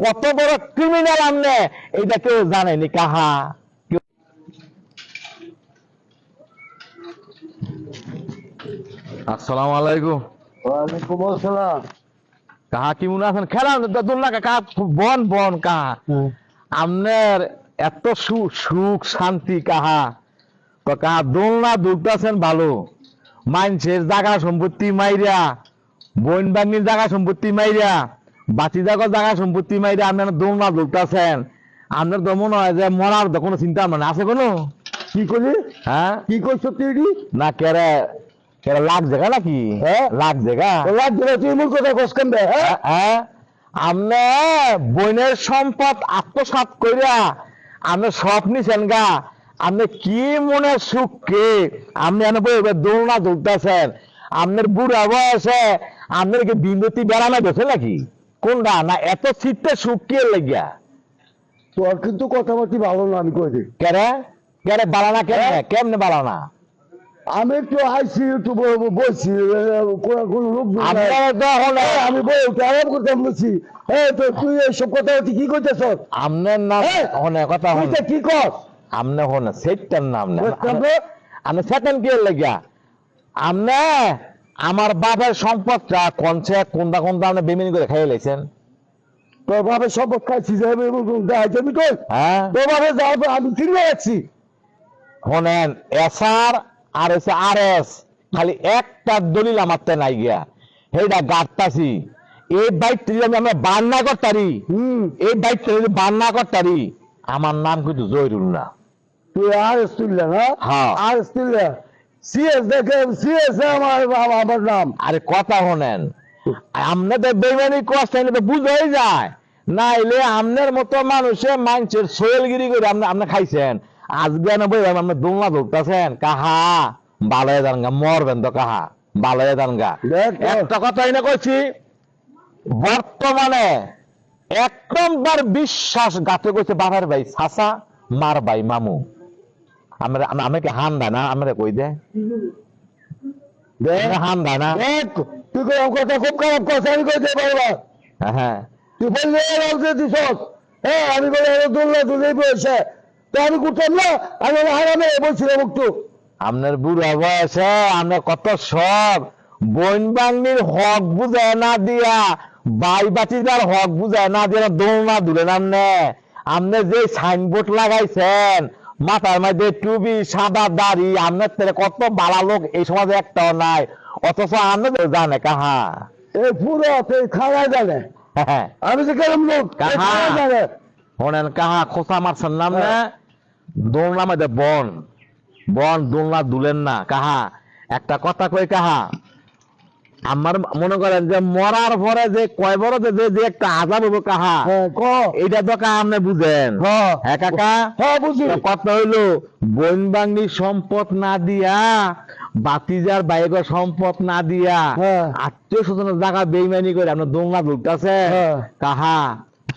কত বড় ক্রিমিনাল আমনে এইটা কেউ জানেনি কাহা। আসসালামু আলাইকুম। ওয়ালাইকুম আসসালাম। কাহা কেমন আছেন? খেলা দোলনা কাহা বন বন কাহা আমনের এত সুখ শান্তি কাহা কাহা দোলনা দুলতেছেন ভালো। মানুষের জায়গা সম্পত্তি মাইরা, বন বাগনির জায়গা সম্পত্তি মাইরা, বাতি জায়গা সম্পত্তি মাইরা আপনার দোলনা দুলতেছেন। আপনার তো মনে হয় যে মরার তো কোনো চিন্তা মানে আছে কোনো? কি করলি? হ্যাঁ কি করছ তুই? না কেরে কেরে লাখ জায়গা নাকি? হ্যাঁ লাখ জায়গা লাখ ধরে তুই মূল কথা কস কেন? হ্যাঁ আপনি বইনের সম্পদ আত্মসাৎ কইরা আপনি সব নিছেন গা। আপনি কি মনে সুখ কে আপনি দোলনা দুলতেছেন? আপনার বুড়া বয়সে আপনার কি বিন্দুতি বেড়ানো গেছে নাকি? কোনটা না এত চিত্তে সুখ কে লেগিয়া? তোর কিন্তু কথাবার্তি ভালো না, আমি কই দিই। কেরে কেরে বালানা কেমনে কেমনে বালানা? আমি একটু আইসি একটু বলছি কোন লোক আমি বই আরাম করতে বলছি। তো তুই এইসব কথাবার্তি কি করতেছ? আপনার নাম অনেক কথা কি কর আমনে হনে সেটার নাম না আমি সেকেন্ড কি লেগিয়া আমনে আমার বাবার সম্পদটা কোনছে কোনটা কোনটা আপনি বেমিনি করে খাইয়ে লাইছেন। তোর বাবার সম্পদ খাইছি যাবি কই? হ্যাঁ তোর বাবার যাবো আমি কিনে যাচ্ছি। শোনেন এসআর আর হচ্ছে আর এস খালি একটা দলিল আমার তে নাই গিয়া সেইটা গাঁটতাছি। এই বাইকটা যদি আমরা বান্না করতারি, এই বাইকটা যদি বান্না করতারি আমার নাম কিন্তু জয়রুল না। তুই আর তুললে না? হ্যাঁ আর তুললে সিএস দেখে সিএস আমার নাম। আরে কথা শোনেন আপনাদের বেমানি কষ্ট তো বুঝাই যায় না এলে আপনার মতো মানুষের সোয়েলগিরি করে আপনি খাইছেন। আজকে না বই আপনি দোলনা ধরতেছেন কাহা বালয়ে দানগা মরবেন তো কাহা বালয়ে দানগা। একটা কথাই না কইছি বর্তমানে এক নম্বর বিশ্বাস গাতে কইছে বাবার ভাই চাচা মার ভাই মামু। আমরা আমাকে হান দেয় না আমরা কই দে হান দেয় না। তুই কথা খুব খারাপ কথা আমি কইতে পারবা। হ্যাঁ তুই বললে দিস। হ্যাঁ আমি দোলনা দুলেই বসে তো আমি করতাম না। আমি হারামে বলছিলাম একটু। আপনার বুড়া বয়সে আপনার কত সব বন বাংলির হক বুঝায় না দিয়া বাই বাতিদার হক বুঝায় না দিয়া দোলনা দুলেন আপনি। আপনি যে সাইনবোর্ড লাগাইছেন মাথার মধ্যে টুপি সাদা দাড়ি আপনার থেকে কত বালা লোক এই সমাজে একটাও নাই, অথচ আপনি জানে কাহা এই পুরো খাওয়া জানে আমি যে কেরম লোক জানে। শোনেন কাহা খোসা মারছেন নাম না দোলনা মধ্যে বন বন দোলনা দুলেন না কাহা। একটা কথা কই কাহা আমার মনে করেন যে মরার পরে যে কয় বড় যে একটা আজাব হবো কাহা এইটা তো কাহা আপনি বুঝেন? হ্যাঁ কাকা বুঝি। কথা হইলো বন বাংলি সম্পদ না দিয়া বাতিজার বাইরের সম্পদ না দিয়া আত্মীয় স্বজনের জায়গা বেইমানি করে আপনার দোলনা দুলতেছে কাহা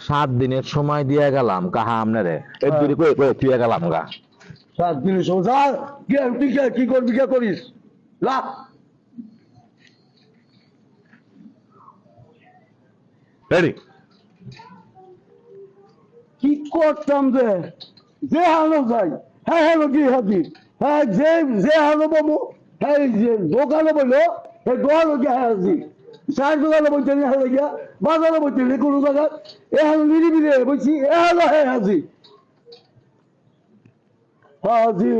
7 দিনের সময় দিয়ে গেলাম কাহা আপনারে এই দূরে কই কই তুই গেলাম গা 7 দিনের সময় তুই কি করবি কে করিস লা রেডি কি করতাম যে হানো যাই হ্যাঁ হ্যালো কি হাতি হ্যাঁ যে হানো বাবু হ্যাঁ যে দোকানে বললো এই দোকানে গিয়ে হাসি চার দোকানে বলছে হালো গিয়া বাজারে বলছে কোনো জায়গা এ হালো নিরিবিলি বলছি এ হালো হ্যাঁ হাসি হাজি